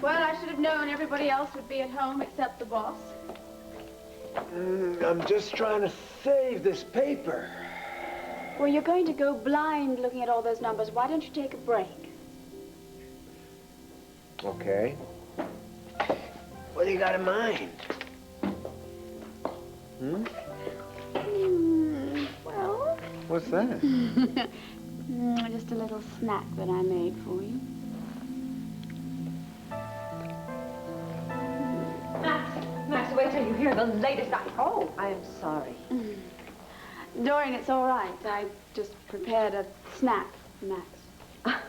Well, I should have known everybody else would be at home except the boss. I'm just trying to save this paper. Well, you're going to go blind looking at all those numbers. Why don't you take a break? Okay. What do you got in mind? Well... What's that? Just a little snack that I made for you. Max, wait till you hear the latest. Oh, I'm sorry. Dorian, it's all right. I just prepared a snack for Max.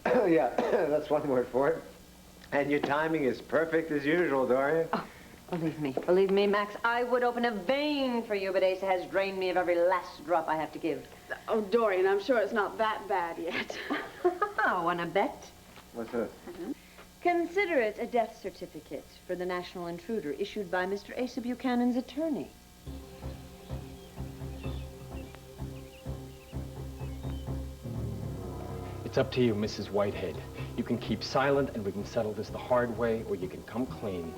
Oh, yeah, that's one word for it. And your timing is perfect as usual, Dorian. Oh, believe me, Max, I would open a vein for you, but Asa has drained me of every last drop I have to give. Oh, Dorian, I'm sure it's not that bad yet. Wanna bet? What's that? Consider it a death certificate for the national intruder issued by Mr. Asa Buchanan's attorney. It's up to you, Mrs. Whitehead. You can keep silent and we can settle this the hard way, or you can come clean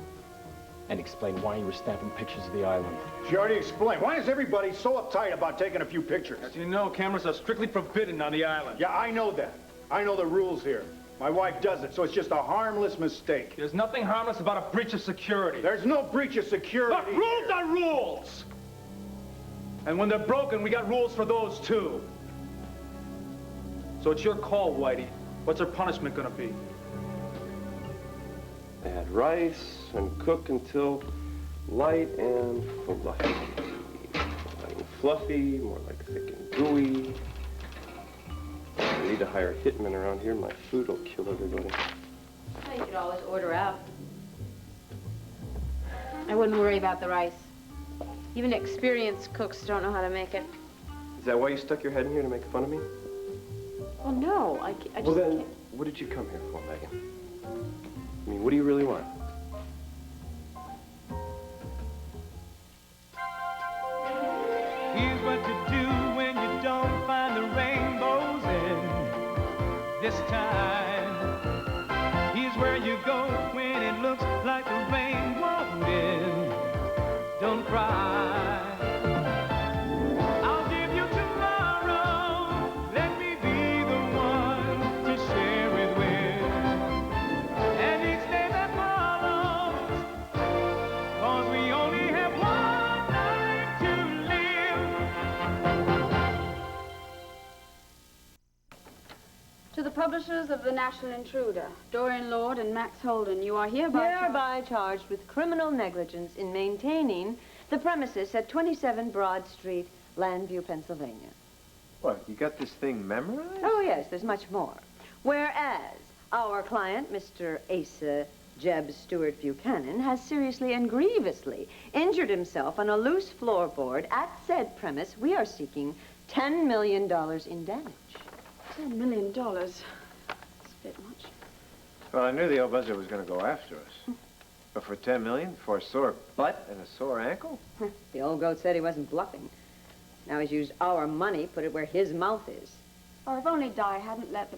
and explain why you were snapping pictures of the island. She already explained. Why is everybody so uptight about taking a few pictures? As you know, cameras are strictly forbidden on the island. Yeah, I know that. I know the rules here. My wife does it, so it's just a harmless mistake. There's nothing harmless about a breach of security. There's no breach of security. But rules are rules! And when they're broken, we got rules for those, too. So it's your call, Whitey. What's her punishment gonna be? Add rice and cook until light and fluffy. Light and fluffy, more like thick and gooey. I need to hire a hitman around here. My food will kill everybody. Well, you could always order out. I wouldn't worry about the rice. Even experienced cooks don't know how to make it. Is that why you stuck your head in here, to make fun of me? Well, no, I just Well, then, can't. what did you come here for, Megan? I mean, what do you really want? Here's what to do when you don't find the rainbows in this time. Here's where you go when it looks like the rain won't end. Don't cry. I'll give you tomorrow. Let me be the one to share it with. And each day that follows, 'cause we only have one life to live. To the publishers of The National Intruder, Dorian Lord and Max Holden, you are hereby Charged with criminal negligence in maintaining the premises at 27 Broad Street, Landview, Pennsylvania. What, you got this thing memorized? Oh, yes, there's much more. Whereas our client, Mr. Asa Jeb Stewart Buchanan, has seriously and grievously injured himself on a loose floorboard at said premise, we are seeking $10 million in damage. $10 million. That's a bit much. Well, I knew the old buzzer was going to go after us. But for $10 million, for a sore butt and a sore ankle? The old goat said he wasn't bluffing. Now he's used our money, put it where his mouth is. Or if only Di hadn't let the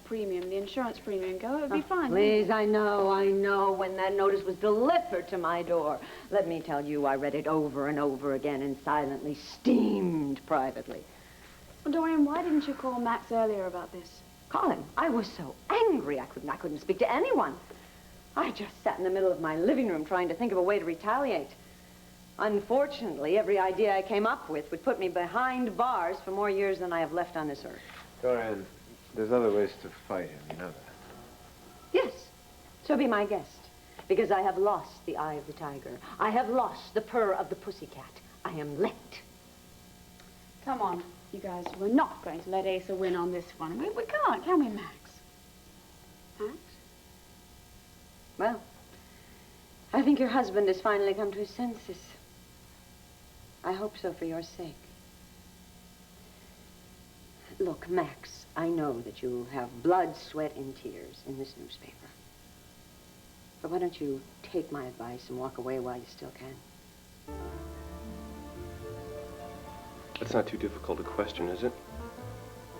insurance premium go, it would be fine. Please, I know. When that notice was delivered to my door. Let me tell you, I read it over and over again and silently steamed privately. Well, Dorian, why didn't you call Max earlier about this? Call him. I was so angry I couldn't speak to anyone. I just sat in the middle of my living room trying to think of a way to retaliate. Unfortunately, every idea I came up with would put me behind bars for more years than I have left on this earth. Dorian, there's other ways to fight him, you know that. Yes, so be my guest, because I have lost the eye of the tiger. I have lost the purr of the pussycat. I am licked. Come on, you guys. We're not going to let Asa win on this one. We can't, can we, Max? Max? Well, I think your husband has finally come to his senses. I hope so for your sake. Look, Max, I know that you have blood, sweat, and tears in this newspaper. But why don't you take my advice and walk away while you still can? That's not too difficult a question, is it?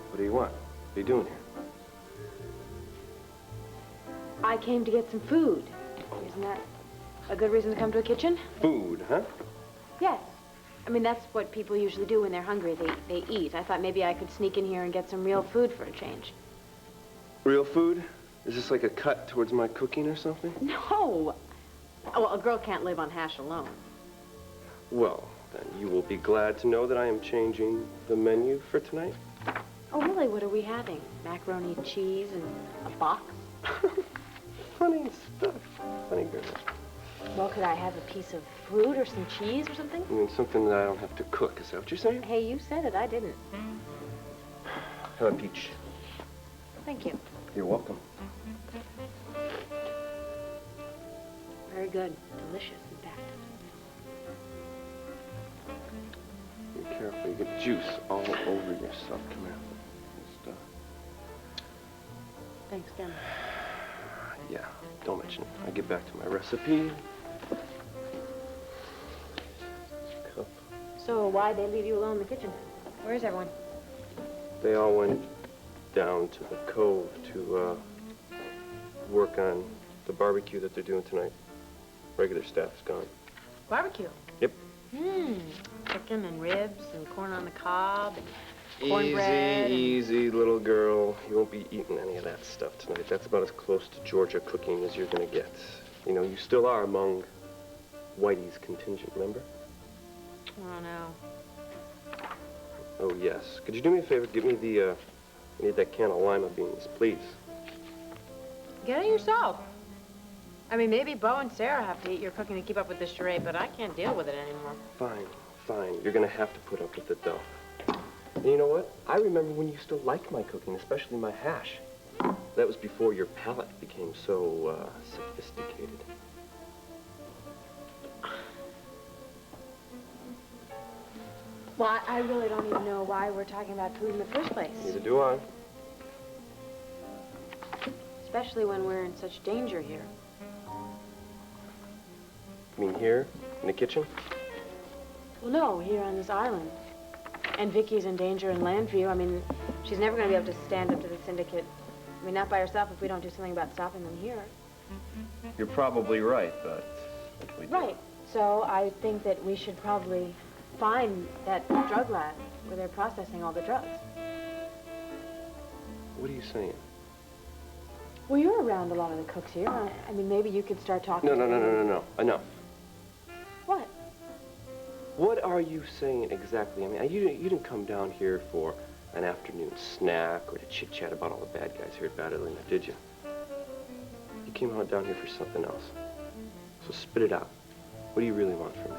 What do you want? What are you doing here? I came to get some food. Isn't that a good reason to come to a kitchen? Food, huh? Yes. I mean, that's what people usually do when they're hungry. They eat. I thought maybe I could sneak in here and get some real food for a change. Real food? Is this like a cut towards my cooking or something? No. Oh, well, a girl can't live on hash alone. Well, then you will be glad to know that I am changing the menu for tonight. Oh, really? What are we having? Macaroni and cheese and a box? Funny stuff. Funny girl. Well, could I have a piece of fruit or some cheese or something? You mean something that I don't have to cook, is that what you're saying? Hey, you said it. I didn't. Have a peach. Thank you. You're welcome. Very good. Delicious, in fact. Be careful, you get juice all over yourself. Come here. Just, Thanks, Ken. yeah, don't mention it. I'll get back to my recipe. Cup. So why'd they leave you alone in the kitchen? Where's everyone? They all went down to the cove to work on the barbecue that they're doing tonight. Regular staff's gone. Barbecue? Yep. Chicken and ribs and corn on the cob and cornbread. Easy, little girl. You won't be eating any of that stuff tonight. That's about as close to Georgia cooking as you're gonna get. You know, you still are among Whitey's contingent, remember? Oh, no. Oh, yes. Could you do me a favor? Give me the, I need that can of lima beans, please. Get it yourself. I mean, maybe Bo and Sarah have to eat your cooking to keep up with this charade, but I can't deal with it anymore. Fine. You're gonna have to put up with it, though. And you know what? I remember when you used to like my cooking, especially my hash. That was before your palate became so, sophisticated. Well, I really don't even know why we're talking about food in the first place. Neither do I. Especially when we're in such danger here. You mean here, in the kitchen? Well, no, here on this island. And Vicky's in danger in Landview. I mean, she's never going to be able to stand up to the syndicate. I mean, not by herself if we don't do something about stopping them here. You're probably right, but... if we do- Right. So I think that we should probably find that drug lab where they're processing all the drugs. What are you saying? Well, you're around a lot of the cooks here. I mean, maybe you could start talking No. to them. Enough. What? What are you saying exactly? I mean, you didn't come down here for an afternoon snack or to chit-chat about all the bad guys here at Batterlina, did you? You came out down here for something else. So spit it out. What do you really want from me?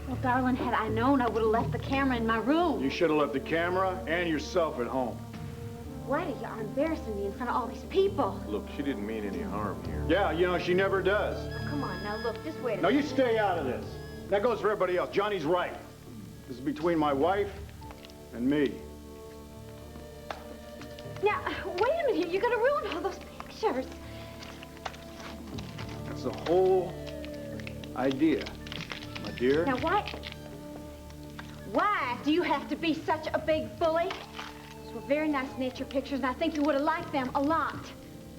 Well, darling, had I known, I would have left the camera in my room. You should have left the camera and yourself at home. Whitey, you are embarrassing me in front of all these people. Look, she didn't mean any harm here. Yeah, you know, she never does. Oh, come on, now look, just wait a No, minute. you stay out of this. That goes for everybody else. Johnny's right. This is between my wife and me. Now, wait a minute, you're gonna ruin all those pictures. That's the whole idea, my dear. Now, why do you have to be such a big bully? Those were very nice nature pictures, and I think you would have liked them a lot.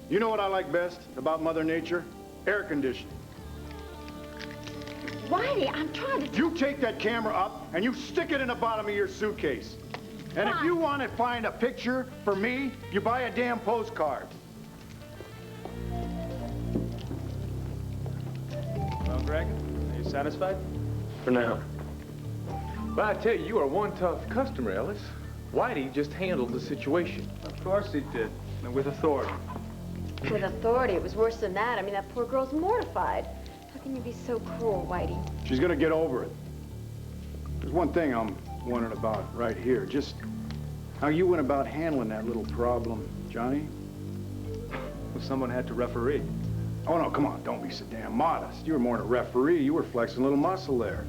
You know what I like best about Mother Nature? Air conditioning. Whitey, I'm trying to... You take that camera up and you stick it in the bottom of your suitcase. And if you want to find a picture for me, you buy a damn postcard. Well, Greg, are you satisfied? For now. Well, I tell you, you are one tough customer, Ellis. Whitey just handled the situation. Of course he did, and with authority. With authority, it was worse than that. I mean, that poor girl's mortified. How can you be so cruel, Whitey? She's gonna get over it. There's one thing I'm wondering about right here. Just how you went about handling that little problem, Johnny. Well, someone had to referee. Oh, no, come on, don't be so damn modest. You were more than a referee. You were flexing a little muscle there.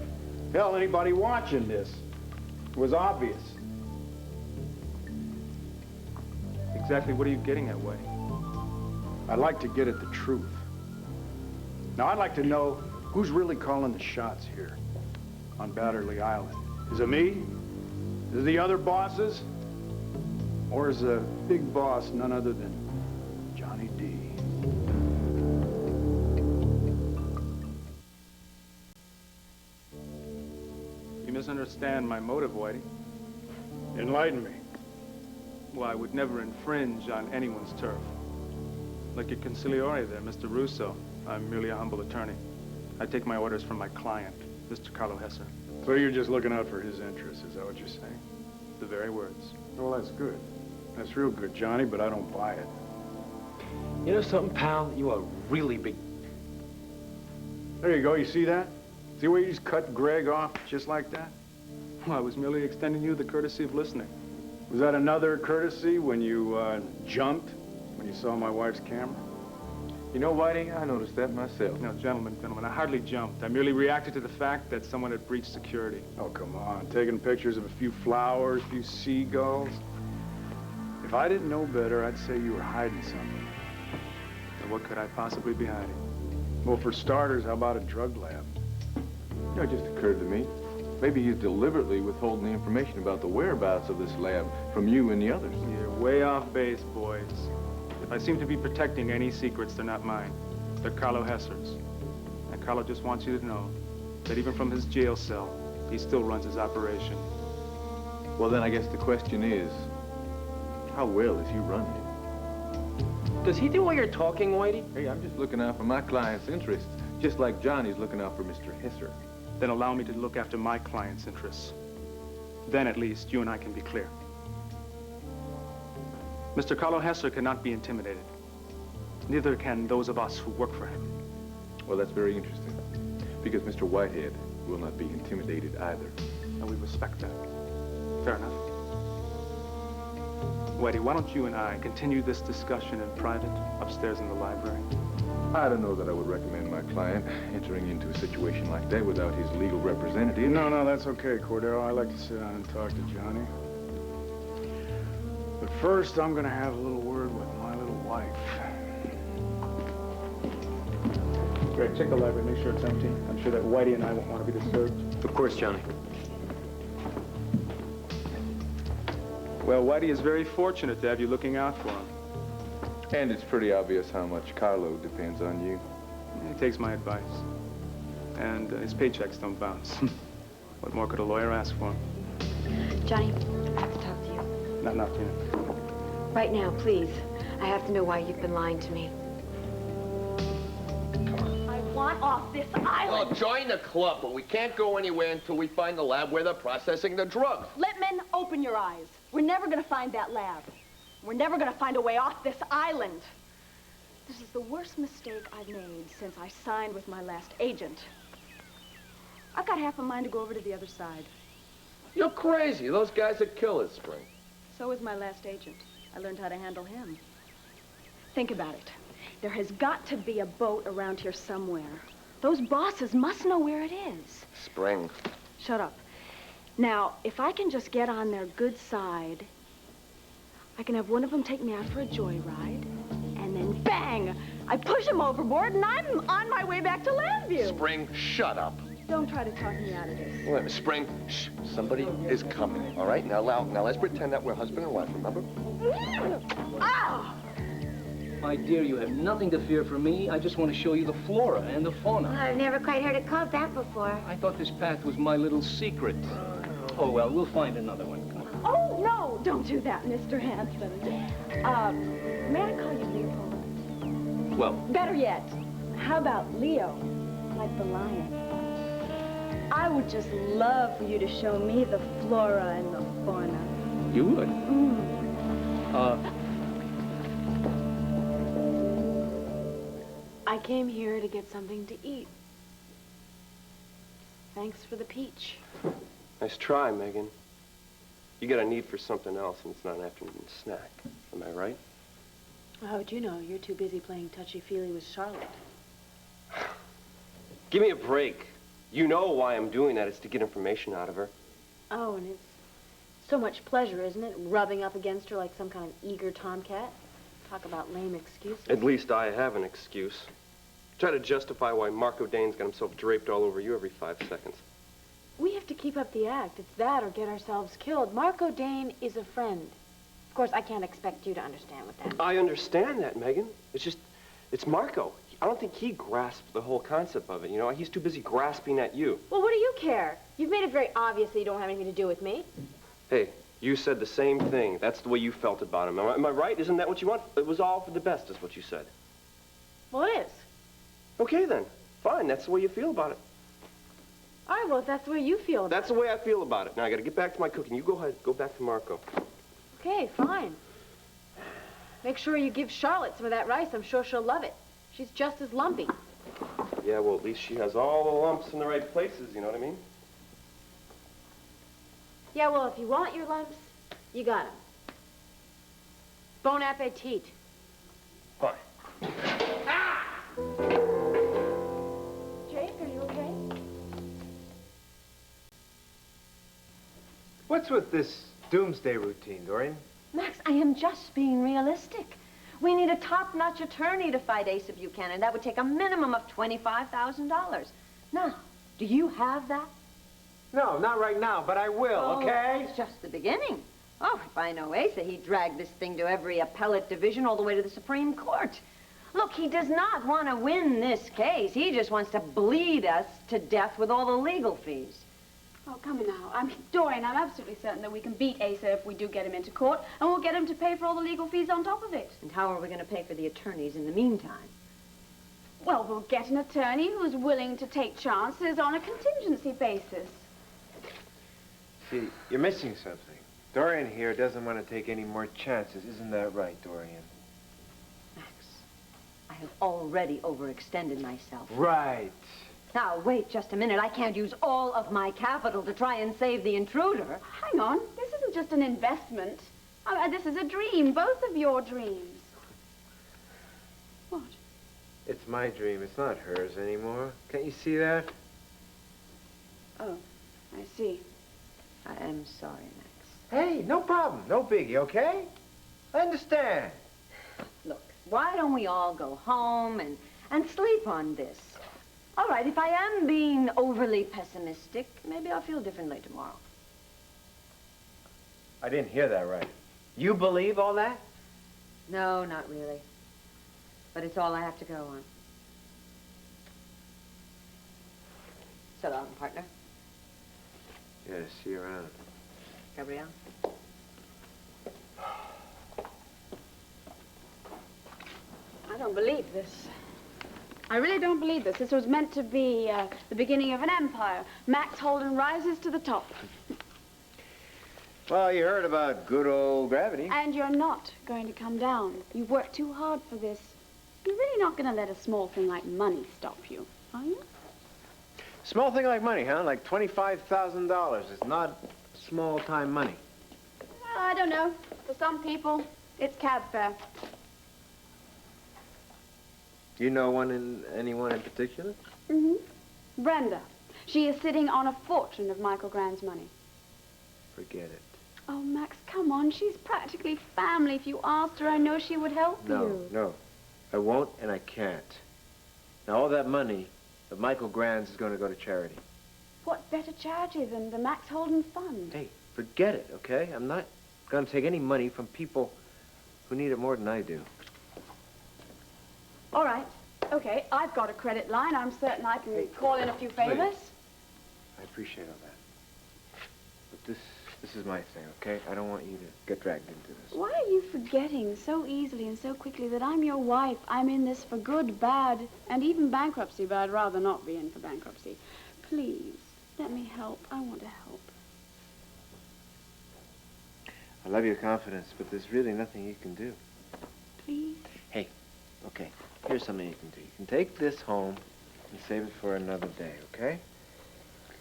Hell, anybody watching this was obvious. Exactly what are you getting at, Whitey? I'd like to get at the truth. Now, I'd like to know who's really calling the shots here on Batterley Island. Is it me? Is the other bosses? Or is the big boss none other than Johnny D? You misunderstand my motive, Whitey. Enlighten me. Well, I would never infringe on anyone's turf. Like your consigliere there, Mr. Russo. I'm merely a humble attorney. I take my orders from my client, Mr. Carlo Hesser. So you're just looking out for his interests, is that what you're saying? The very words. Well, that's good. That's real good, Johnny, but I don't buy it. You know something, pal? You are really big. There you go, you see that? See where you just cut Greg off just like that? Well, I was merely extending you the courtesy of listening. Was that another courtesy when you jumped when you saw my wife's camera? You know, Whitey, I noticed that myself. No, gentlemen, I hardly jumped. I merely reacted to the fact that someone had breached security. Oh, come on. Taking pictures of a few flowers, a few seagulls. If I didn't know better, I'd say you were hiding something. So what could I possibly be hiding? Well, for starters, how about a drug lab? You know, it just occurred to me. Maybe he's deliberately withholding the information about the whereabouts of this lab from you and the others. You're way off base, boys. If I seem to be protecting any secrets, they're not mine. They're Carlo Hesser's. And Carlo just wants you to know that even from his jail cell, he still runs his operation. Well, then I guess the question is, how well is he running it? Does he do all your talking, Whitey? Hey, I'm just looking out for my client's interests, just like Johnny's looking out for Mr. Hesser. Then allow me to look after my client's interests. Then at least you and I can be clear. Mr. Carlo Hesser cannot be intimidated. Neither can those of us who work for him. Well, that's very interesting, because Mr. Whitehead will not be intimidated either. And we respect that. Fair enough. Whitey, why don't you and I continue this discussion in private upstairs in the library? I don't know that I would recommend my client entering into a situation like that without his legal representative. No, that's okay, Cordero. I like to sit down and talk to Johnny. But first, I'm gonna have a little word with my little wife. Greg, check the library, make sure it's empty. I'm sure that Whitey and I won't want to be disturbed. Of course, Johnny. Well, Whitey is very fortunate to have you looking out for him. And it's pretty obvious how much Carlo depends on you. He takes my advice. And his paychecks don't bounce. What more could a lawyer ask for? Johnny, I have to talk to you. Not enough, Tina. Right now, please. I have to know why you've been lying to me. I want off this island. Well, join the club, but we can't go anywhere until we find the lab where they're processing the drugs. Littman, open your eyes. We're never going to find that lab. We're never going to find a way off this island. This is the worst mistake I've made since I signed with my last agent. I've got half a mind to go over to the other side. You're crazy. Those guys are killers, Spring. So is my last agent. I learned how to handle him. Think about it. There has got to be a boat around here somewhere. Those bosses must know where it is. Spring. Shut up. Now, if I can just get on their good side, I can have one of them take me out for a joyride, and then bang! I push him overboard, and I'm on my way back to Landview. Spring, shut up. Don't try to talk me out of this. Wait, Spring, shh. Somebody is coming, all right? Now let's pretend that we're husband and wife, remember? Ow! My dear, you have nothing to fear from me. I just want to show you the flora and the fauna. Well, I've never quite heard it called that before. I thought this path was my little secret. Oh, well, we'll find another one. Come on. Oh, no! Don't do that, Mr. Hanson. May I call you Leopold? Well, Better yet, how about Leo, like the lion? I would just love for you to show me the flora and the fauna. you would. I came here to get something to eat. Thanks for the peach. Nice try, Megan. You got a need for something else, and it's not an afternoon snack. Am I right? How would you know? You're too busy playing touchy-feely with Charlotte. Give me a break. You know why I'm doing that. It's to get information out of her. Oh, and it's so much pleasure, isn't it? Rubbing up against her like some kind of eager tomcat. Talk about lame excuses. At least I have an excuse. Try to justify why Marco Dane's got himself draped all over you every 5 seconds. We have to keep up the act. It's that or get ourselves killed. Marco Dane is a friend. Of course, I can't expect you to understand what that means. I understand that, Megan. It's Marco. I don't think he grasped the whole concept of it, you know? He's too busy grasping at you. Well, what do you care? You've made it very obvious that you don't have anything to do with me. Hey, you said the same thing. That's the way you felt about him. Am I right? Isn't that what you want? It was all for the best, is what you said. Well, it is. Okay, then. Fine. That's the way you feel about it. All right, well, if that's the way you feel about That's the way I feel about it. Now, I gotta get back to my cooking. You go ahead. Go back to Marco. Okay, fine. Make sure you give Charlotte some of that rice. I'm sure she'll love it. She's just as lumpy. Yeah, well, at least she has all the lumps in the right places, you know what I mean? Yeah, well, if you want your lumps, you got 'em. Bon appetit. Fine. Jake, are you okay? What's with this doomsday routine, Dorian? Max, I am just being realistic. We need a top-notch attorney to fight Asa Buchanan. That would take a minimum of $25,000. Now, do you have that? No, not right now, but I will, okay? It's just the beginning. Oh, if I know Asa, he'd drag this thing to every appellate division all the way to the Supreme Court. Look, he does not want to win this case. He just wants to bleed us to death with all the legal fees. Oh, come on now. I mean, Dorian, I'm absolutely certain that we can beat Asa if we do get him into court, and we'll get him to pay for all the legal fees on top of it. And how are we going to pay for the attorneys in the meantime? Well, we'll get an attorney who's willing to take chances on a contingency basis. See, you're missing something. Dorian here doesn't want to take any more chances. Isn't that right, Dorian? Max, I have already overextended myself. Right. Now, wait just a minute. I can't use all of my capital to try and save the intruder. Hang on. This isn't just an investment. This is a dream. Both of your dreams. What? It's my dream. It's not hers anymore. Can't you see that? Oh, I see. I am sorry, Max. Hey, no problem. No biggie, okay? I understand. Look, why don't we all go home and sleep on this? All right, if I am being overly pessimistic, maybe I'll feel differently tomorrow. I didn't hear that right. You believe all that? No, not really. But it's all I have to go on. So long, partner. Yeah, see you around. Gabrielle? I don't believe this. I really don't believe this. This was meant to be the beginning of an empire. Max Holden rises to the top. Well, you heard about good old gravity. And you're not going to come down. You've worked too hard for this. You're really not going to let a small thing like money stop you, are you? Small thing like money, huh? Like $25,000. It's not small-time money. Well, I don't know. For some people, it's cab fare. You know anyone in particular? Mm-hmm. Brenda. She is sitting on a fortune of Michael Grand's money. Forget it. Oh, Max, come on. She's practically family. If you asked her, I know she would help you. No. I won't and I can't. Now, all that money of Michael Grand's is going to go to charity. What better charity than the Max Holden Fund? Hey, forget it, okay? I'm not going to take any money from people who need it more than I do. All right. Okay, I've got a credit line. I'm certain I can call in a few favors. I appreciate all that. But this is my thing, okay? I don't want you to get dragged into this. Why are you forgetting so easily and so quickly that I'm your wife? I'm in this for good, bad, and even bankruptcy, but I'd rather not be in for bankruptcy. Please, let me help. I want to help. I love your confidence, but there's really nothing you can do. Please? Hey, okay, here's something you can do. You can take this home and save it for another day, okay?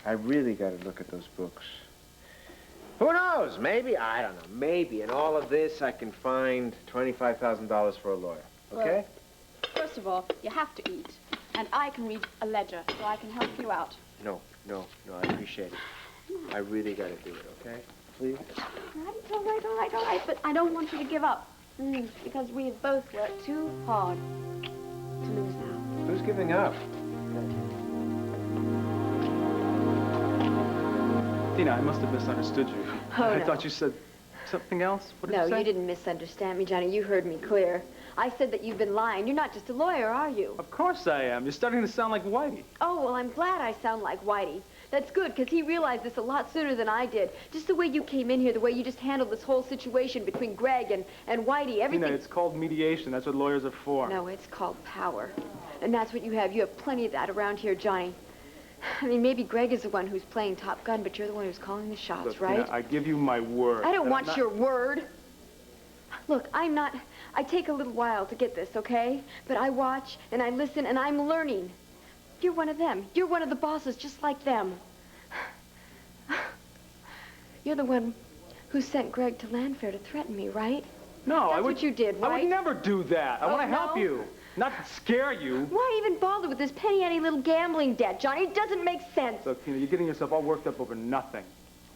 I really got to look at those books. Who knows? Maybe, I don't know, maybe in all of this I can find $25,000 for a lawyer, okay? Well, first of all, you have to eat. And I can read a ledger, so I can help you out. No, I appreciate it. I really got to do it, okay? Please? All right. But I don't want you to give up. Because we have both worked too hard to lose now. Who's giving up? Tina, I must have misunderstood you. Oh, I no. thought you said something else. What did No, you say? you didn't misunderstand me, Johnny. You heard me clear. I said that you've been lying. You're not just a lawyer, are you? Of course I am. You're starting to sound like Whitey. Oh, well, I'm glad I sound like Whitey. That's good, because he realized this a lot sooner than I did. Just the way you came in here, the way you just handled this whole situation between Greg and Whitey, everything... Tina, it's called mediation. That's what lawyers are for. No, it's called power. And that's what you have. You have plenty of that around here, Johnny. I mean, maybe Greg is the one who's playing Top Gun, but you're the one who's calling the shots, Look, right? Tina, I give you my word. I don't that want I'm not... your word. Look, I take a little while to get this, okay? But I watch and I listen and I'm learning. You're one of them. You're one of the bosses, just like them. You're the one who sent Greg to Landfair to threaten me, right? No, That's what you did, right? I would never do that. I want to help no? you, not scare you. Why even bother with this penny-ante little gambling debt, Johnny? It doesn't make sense. Look, Tina, you're getting yourself all worked up over nothing,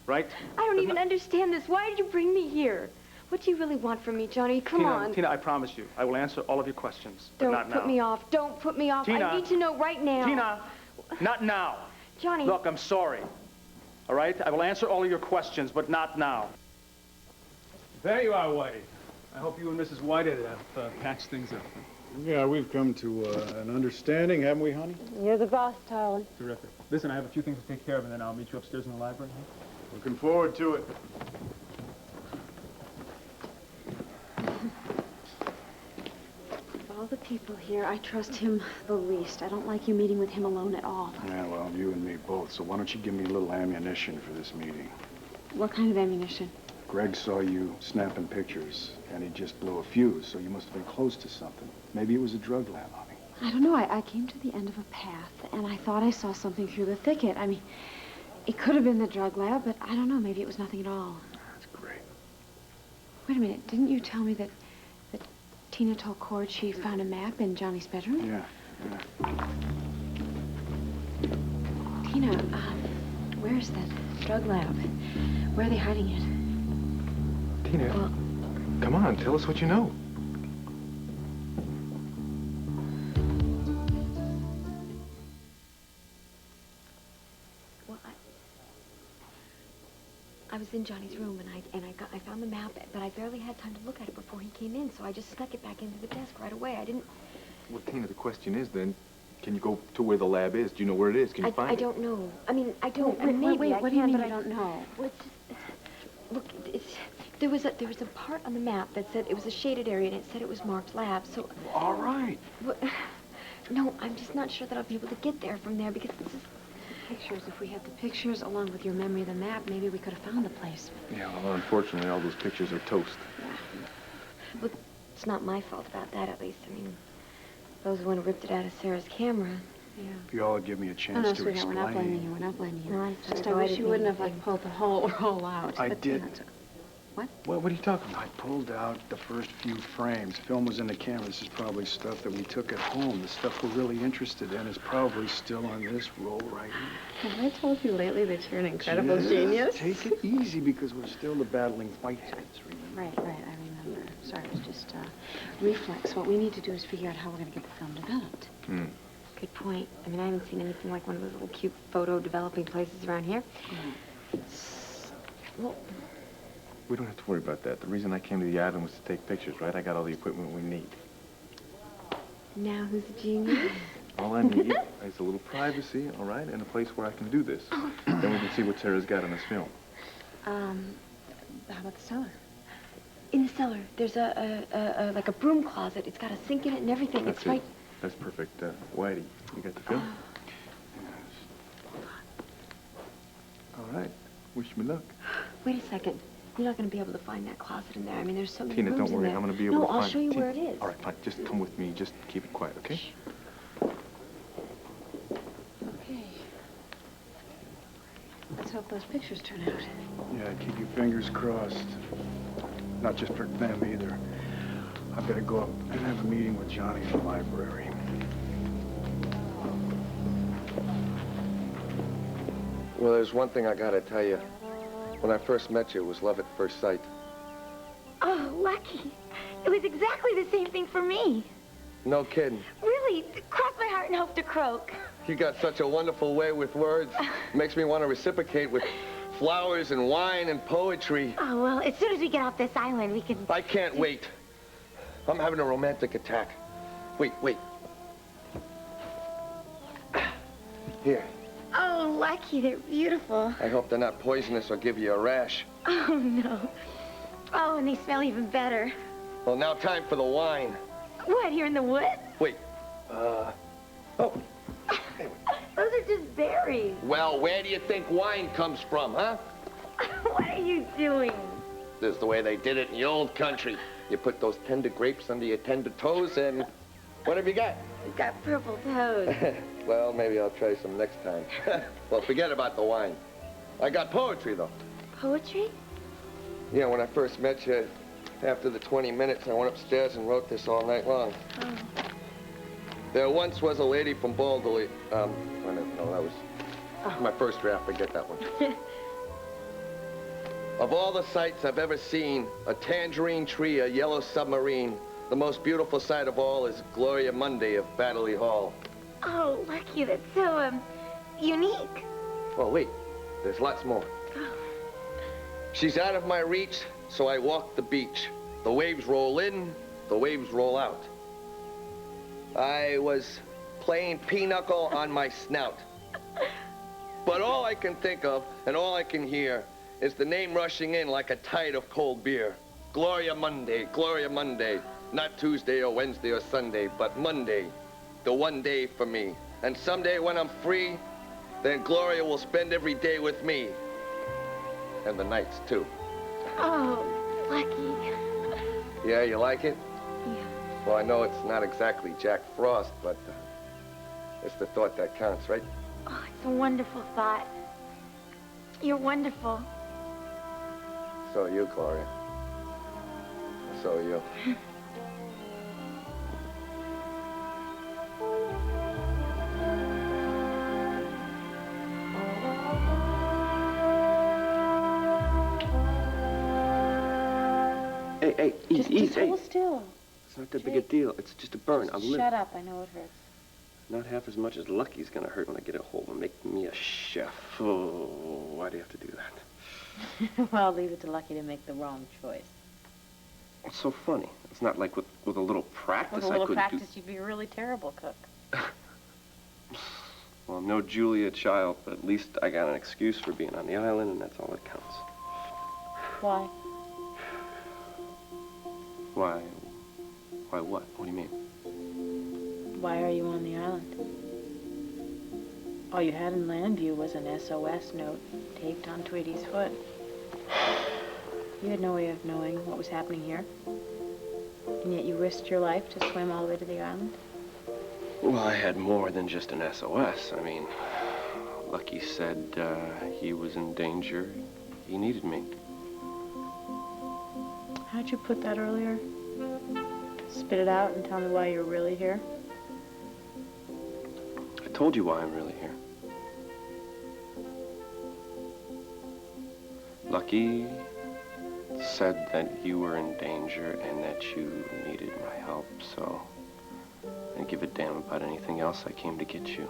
right? I don't even understand this. Why did you bring me here? What do you really want from me, Johnny? Come on. Tina, I promise you, I will answer all of your questions, but not Don't now. put me off. Don't put me off. Tina. I need to know right now. Tina, not now. Johnny. Look, I'm sorry. All right? I will answer all of your questions, but not now. There you are, Whitey. I hope you and Mrs. Whitehead have patched things up. Yeah, we've come to an understanding, haven't we, honey? You're the boss, darling. Terrific. Listen, I have a few things to take care of, and then I'll meet you upstairs in the library. Looking forward to it. Of all the people here, I trust him the least. I don't like you meeting with him alone at all. Yeah, well, you and me both. So why don't you give me a little ammunition for this meeting? What kind of ammunition? Greg saw you snapping pictures, and he just blew a fuse, so you must have been close to something. Maybe it was a drug lab, honey. I don't know. I came to the end of a path, and I thought I saw something through the thicket. I mean, it could have been the drug lab, but I don't know. Maybe it was nothing at all. That's great. Wait a minute. Didn't you tell me that Tina told Cord she found a map in Johnny's bedroom? Yeah. Tina, where's that drug lab? Where are they hiding it? Tina, come on, tell us what you know. Well, I was in Johnny's room and I found the map, but I barely had time to look at it before he came in, so I just snuck it back into the desk right away. I didn't. Well, Tina, the question is then, can you go to where the lab is? Do you know where it is? Can you find it? I don't know. I mean, I don't. Wait, maybe I what do you can, mean but you don't know? Well, it's just, look, there was a part on the map that said it was a shaded area and it said it was marked lab. So. All right. Well, no, I'm just not sure that I'll be able to get there from there because this is pictures. If we had the pictures along with your memory of the map, maybe we could have found the place. Yeah, well, unfortunately, all those pictures are toast. But it's not my fault about that, at least. I mean, those who ripped it out of Sarah's camera. Yeah. If you all give me a chance to sweetheart, explain. we're not blaming you. We're not blaming you. No, I'm sorry. Just I wish you wouldn't have, pulled the whole roll out. I But, did. What? What are you talking about? I pulled out the first few frames. Film was in the camera. This is probably stuff that we took at home. The stuff we're really interested in is probably still on this roll right here. Have I told you lately that you're an incredible Just genius? Take it easy because we're still the battling whiteheads, remember? Right, I remember. Sorry, it was just reflex. What we need to do is figure out how we're going to get the film developed. Good point. I mean, I haven't seen anything like one of those little cute photo developing places around here. Well, We don't have to worry about that. The reason I came to the island was to take pictures, right? I got all the equipment we need. now who's the genius? All I need is a little privacy, all right, and a place where I can do this. Then we can see what Sarah's got in this film. How about the cellar? In the cellar, there's like a broom closet. It's got a sink in it and everything. That's it's right. That's perfect. Whitey, you got the film? All right. Wish me luck. Wait a second. You're not going to be able to find that closet in there. I mean, there's so many Tina, rooms don't in worry. there. I'm going to be able to find it. No, I'll show you Tina, where it is. All right, fine. Just come with me. Just keep it quiet, okay? Okay. Let's hope those pictures turn out. Yeah, keep your fingers crossed. Not just for them either. I've got to go up and have a meeting with Johnny in the library. Well, there's one thing I gotta tell you. When I first met you, it was love at first sight. Oh, lucky. It was exactly the same thing for me. No kidding. Really, cross my heart and hope to croak. You got such a wonderful way with words. Makes me want to reciprocate with flowers and wine and poetry. Oh, well, as soon as we get off this island, we can... I can't wait. I'm having a romantic attack. Wait. Here. Oh, Lucky, they're beautiful. I hope they're not poisonous or give you a rash. Oh, no. Oh, and they smell even better. Well, now time for the wine. What, here in the woods? Wait. Oh. Those are just berries. Well, where do you think wine comes from, huh? What are you doing? This is the way they did it in the old country. You put those tender grapes under your tender toes, and what have you got? You've got purple toes. Well, maybe I'll try some next time. Well, forget about the wine. I got poetry, though. Poetry? Yeah, when I first met you, after the 20 minutes, I went upstairs and wrote this all night long. Oh. There once was a lady from Balderley. No, that was my first draft. Forget that one. Of all the sights I've ever seen, a tangerine tree, a yellow submarine, the most beautiful sight of all is Gloria Monday of Batterley Hall. Oh, Lucky, that's so, unique. Oh, wait. There's lots more. She's out of my reach, so I walk the beach. The waves roll in, the waves roll out. I was playing pinochle on my snout. But all I can think of and all I can hear is the name rushing in like a tide of cold beer. Gloria Monday, Gloria Monday. Not Tuesday or Wednesday or Sunday, but Monday. The one day for me. And someday when I'm free, then Gloria will spend every day with me. And the nights, too. Oh, Lucky. Yeah, you like it? Yeah. Well, I know it's not exactly Jack Frost, but it's the thought that counts, right? Oh, it's a wonderful thought. You're wonderful. So are you, Gloria. So are you. Hey, easy. Just hold still. It's not that big a deal. It's just a burn. Shut up. I know it hurts. Not half as much as Lucky's gonna hurt when I get a hold and make me a chef. Oh, why do you have to do that? Well, leave it to Lucky to make the wrong choice. What's so funny? It's not like with a little practice With a little I could practice, you'd be a really terrible cook. Well, I'm no Julia Child, but at least I got an excuse for being on the island, and that's all that counts. Why? Why? Why what? What do you mean? Why are you on the island? All you had in Landview was an SOS note taped on Tweety's foot. You had no way of knowing what was happening here. And yet you risked your life to swim all the way to the island? Well, I had more than just an SOS. I mean, Lucky said he was in danger. He needed me. How'd you put that earlier? Spit it out and tell me why you're really here? I told you why I'm really here. Lucky said that you were in danger and that you needed my help, so I didn't give a damn about anything else. I came to get you.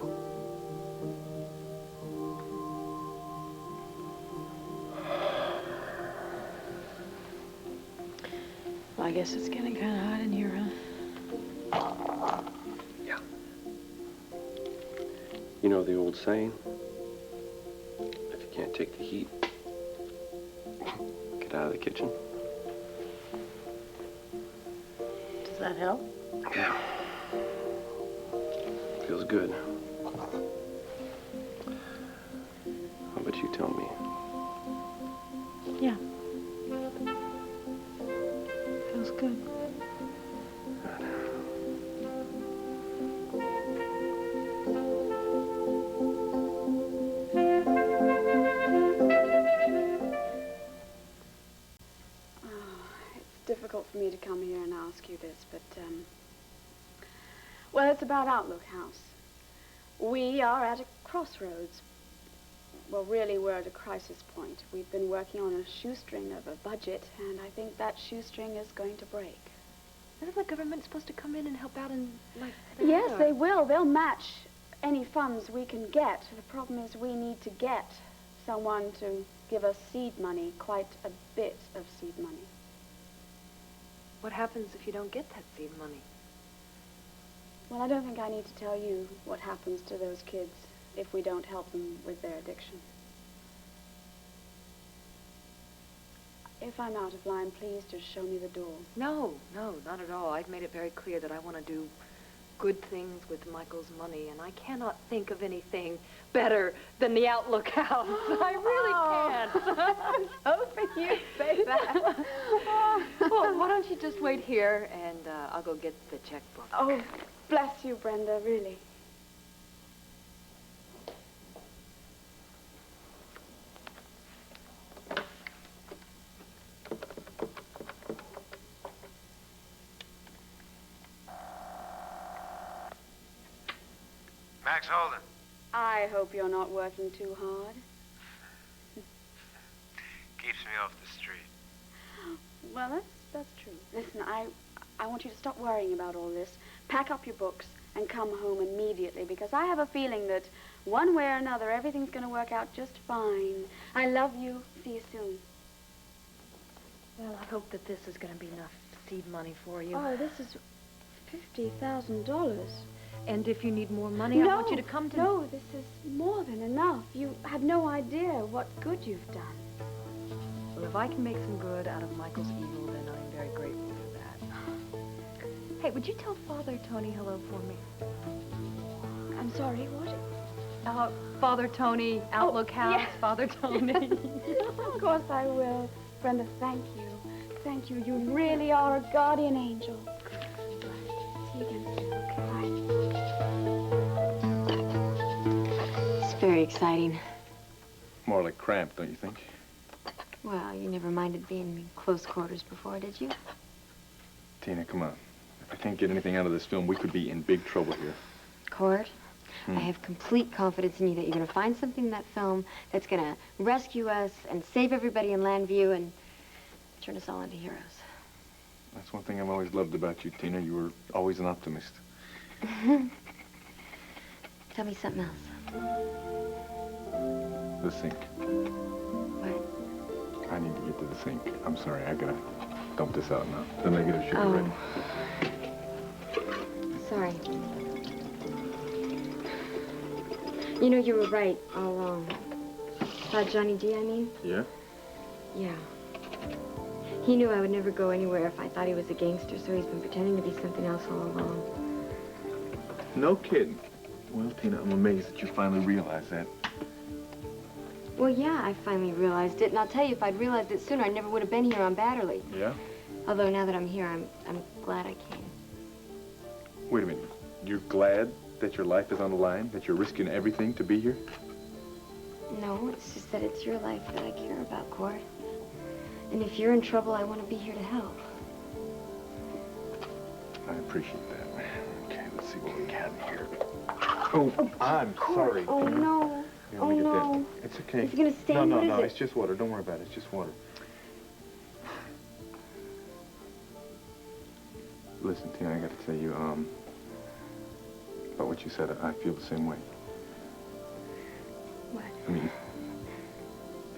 Well, I guess it's getting kind of hot in here, huh? Yeah. You know the old saying? If you can't take the heat, get out of the kitchen. Does that help? Yeah. Feels good. How about you tell me? Yeah. Feels good. Difficult for me to come here and ask you this, but, well, it's about Outlook House. We are at a crossroads. Well, really, we're at a crisis point. We've been working on a shoestring of a budget, and I think that shoestring is going to break. Isn't the government supposed to come in and help out and, like... Yes, they will. They'll match any funds we can get. The problem is we need to get someone to give us seed money, quite a bit of seed money. What happens if you don't get that seed money? Well, I don't think I need to tell you what happens to those kids if we don't help them with their addiction. If I'm out of line, please just show me the door. No, not at all. I've made it very clear that I want to do good things with Michael's money, and I cannot think of anything better than the Outlook House. I really can't. I was hoping you'd say that. Well, why don't you just wait here, and I'll go get the checkbook. Oh, bless you, Brenda, really. Max Holden. I hope you're not working too hard. Keeps me off the street. Well, that's true. Listen, I want you to stop worrying about all this. Pack up your books and come home immediately, because I have a feeling that one way or another, everything's going to work out just fine. I love you. See you soon. Well, I hope that this is going to be enough seed money for you. Oh, this is $50,000. And if you need more money, I want you to come to me. No, this is more than enough. You have no idea what good you've done. Well, if I can make some good out of Michael's evil, then I'm very grateful for that. Hey, would you tell Father Tony hello for me? I'm sorry, what? Father Tony, Outlook House, yes. Father Tony. Of course I will. Brenda, thank you. Thank you. You really are a guardian angel. See you again soon. Very exciting. More like cramped, don't you think? Well, you never minded being in close quarters before, did you? Tina, come on. If I can't get anything out of this film, we could be in big trouble here. Cord, I have complete confidence in you that you're going to find something in that film that's going to rescue us and save everybody in Landview and turn us all into heroes. That's one thing I've always loved about you, Tina. You were always an optimist. Tell me something else. The sink. What? I need to get to the sink. I'm sorry, I gotta dump this out now. The negative should be ready. Sorry. You know, you were right all along. About Johnny D, I mean? Yeah? Yeah. He knew I would never go anywhere if I thought he was a gangster, so he's been pretending to be something else all along. No kidding. Well, Tina, I'm amazed that you finally realized that. Well, yeah, I finally realized it, and I'll tell you, if I'd realized it sooner, I never would have been here on Batterley. Yeah? Although now that I'm here, I'm glad I came. Wait a minute. You're glad that your life is on the line, that you're risking everything to be here? No, it's just that it's your life that I care about, Cord. And if you're in trouble, I want to be here to help. I appreciate that. Okay, let's see what we can here. Oh, I'm sorry. Oh, no. Here, Oh, let me get no. that. It's okay. Is it going to stain? No, What is no, it? it's just water. Don't worry about it. It's just water. Listen, Tina, I got to tell you, about what you said, I feel the same way. What? I mean,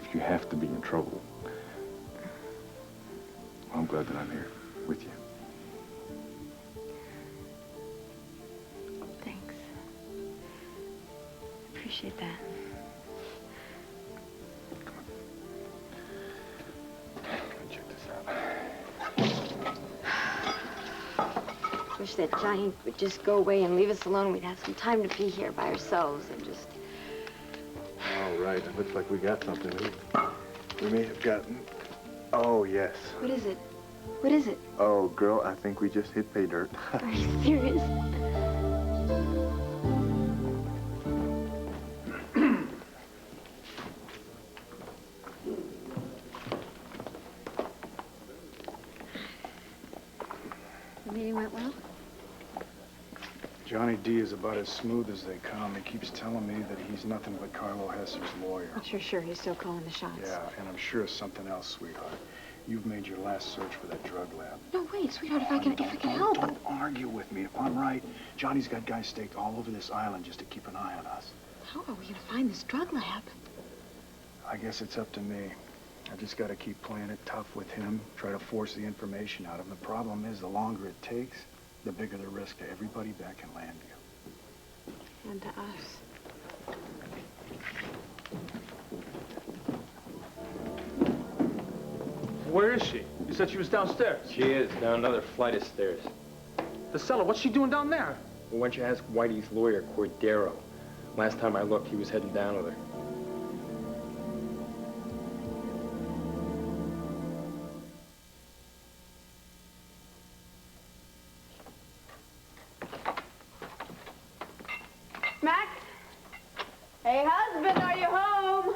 if you have to be in trouble, well, I'm glad that I'm here with you. Thanks. Appreciate that. Check this out. Wish that Johnny would just go away and leave us alone. We'd have some time to be here by ourselves and just... All right, it looks like we got something. We may have gotten... Oh, yes. What is it? What is it? Oh, girl, I think we just hit pay dirt. Are you serious? The meeting went well? Johnny D is about as smooth as they come. He keeps telling me that he's nothing but Carlo Hesser's lawyer. Sure, he's still calling the shots. Yeah, and I'm sure of something else, sweetheart. You've made your last search for that drug lab. No, wait, sweetheart, if I can help. Don't argue with me. If I'm right, Johnny's got guys staked all over this island just to keep an eye on us. How are we going to find this drug lab? I guess it's up to me. I just got to keep playing it tough with him, try to force the information out of him. The problem is, the longer it takes, the bigger the risk to everybody back in Landview. And to us. Where is she? You said she was downstairs. She is, down another flight of stairs. The cellar, what's she doing down there? Well, why don't you ask Whitey's lawyer, Cordero? Last time I looked, he was heading down with her. Max? Hey, husband, are you home?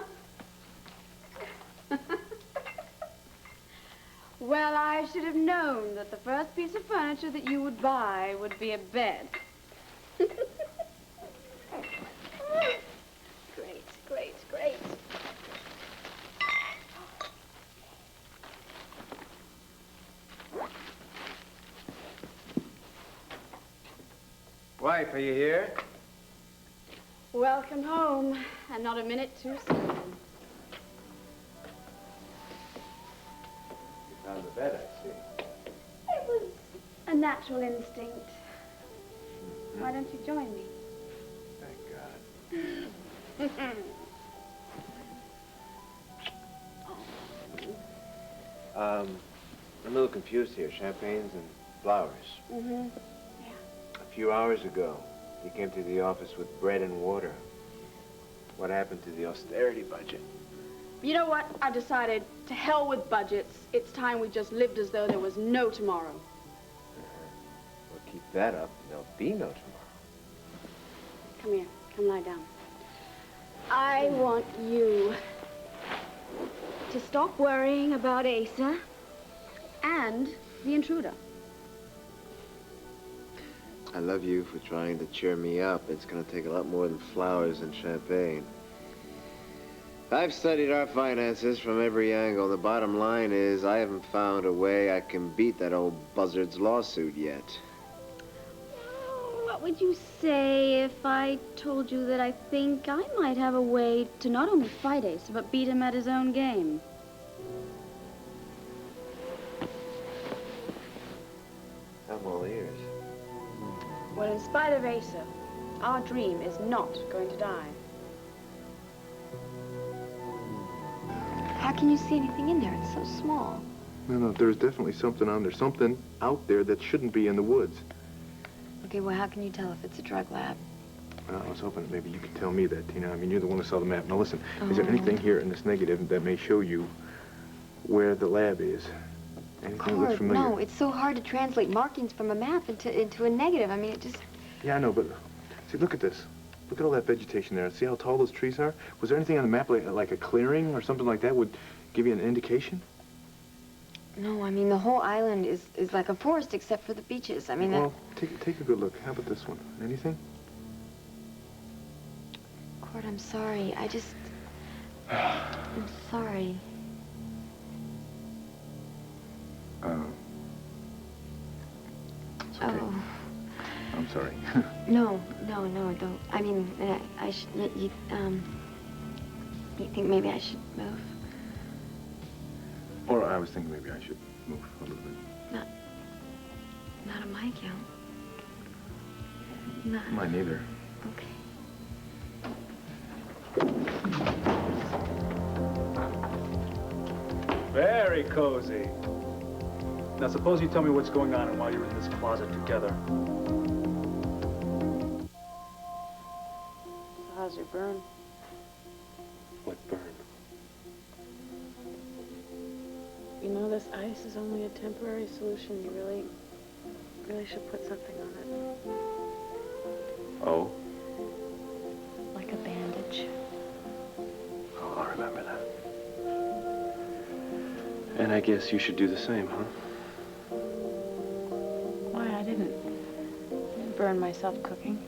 Well, I should have known that the first piece of furniture that you would buy would be a bed. Great, great, great. Wife, are you here? Welcome home, and not a minute too soon. You found the bed, I see. It was a natural instinct. Why don't you join me? Thank God. I'm a little confused here. Champagnes and flowers. Mm-hmm. A few hours ago, you came to the office with bread and water. What happened to the austerity budget? You know what? I decided, to hell with budgets. It's time we just lived as though there was no tomorrow. Well, keep that up, and there'll be no tomorrow. Come here. Come lie down. I want you to stop worrying about Asa and the intruder. I love you for trying to cheer me up. It's gonna take a lot more than flowers and champagne. I've studied our finances from every angle. The bottom line is I haven't found a way I can beat that old buzzard's lawsuit yet. What would you say if I told you that I think I might have a way to not only fight Asa, but beat him at his own game? I'm all ears. Well, in spite of Asa, our dream is not going to die. How can you see anything in there? It's so small. No, there's definitely something on there. Something out there that shouldn't be in the woods. Okay, well, how can you tell if it's a drug lab? Well, I was hoping that maybe you could tell me that, Tina. I mean, you're the one who saw the map. Now, listen, is there anything here in this negative that may show you where the lab is? Anything that looks familiar? No, it's so hard to translate markings from a map into a negative. I mean, it just... Yeah, I know, but see, look at this. Look at all that vegetation there. See how tall those trees are? Was there anything on the map like a clearing or something like that would give you an indication? No, I mean, the whole island is like a forest except for the beaches. I mean, well, take a good look. How about this one? Anything? Cord, I'm sorry. I'm sorry. It's okay. Oh. I'm sorry. No, don't. I mean, I should, you think maybe I should move? Or I was thinking maybe I should move a little bit. Not on my account. Not. Mine neither. Okay. Very cozy. Now, suppose you tell me what's going on and why you're in this closet together. So how's your burn? What burn? You know, this ice is only a temporary solution. You really should put something on it. Oh? Like a bandage. Oh, I'll remember that. And I guess you should do the same, huh? Why, I didn't burn myself cooking.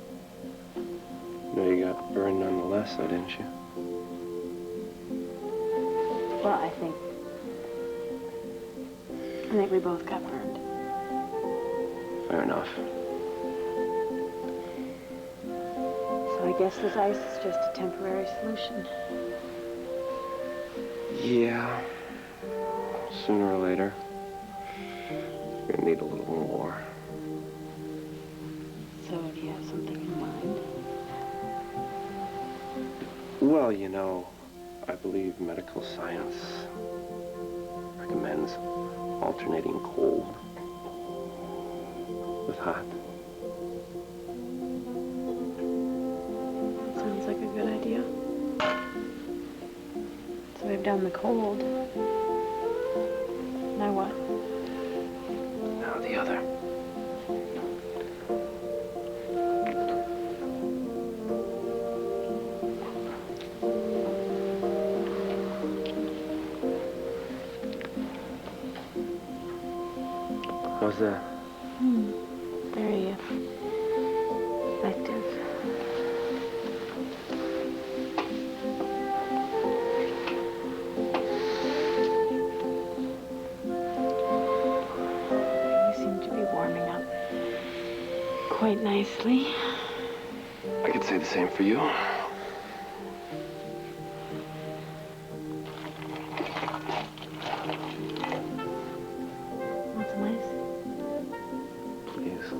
No, you got burned nonetheless, though, didn't you? Well, I think we both got burned. Fair enough. So I guess this ice is just a temporary solution. Yeah. Sooner or later. You're gonna need a little more. So, do you have something in mind? Well, you know, I believe medical science recommends alternating cold with hot. Sounds like a good idea. So we've done the cold. Now what? Now the other. How's that? Very effective. You seem to be warming up quite nicely. I could say the same for you. Want some ice? Please.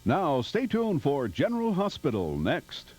Now, stay tuned for General Hospital next.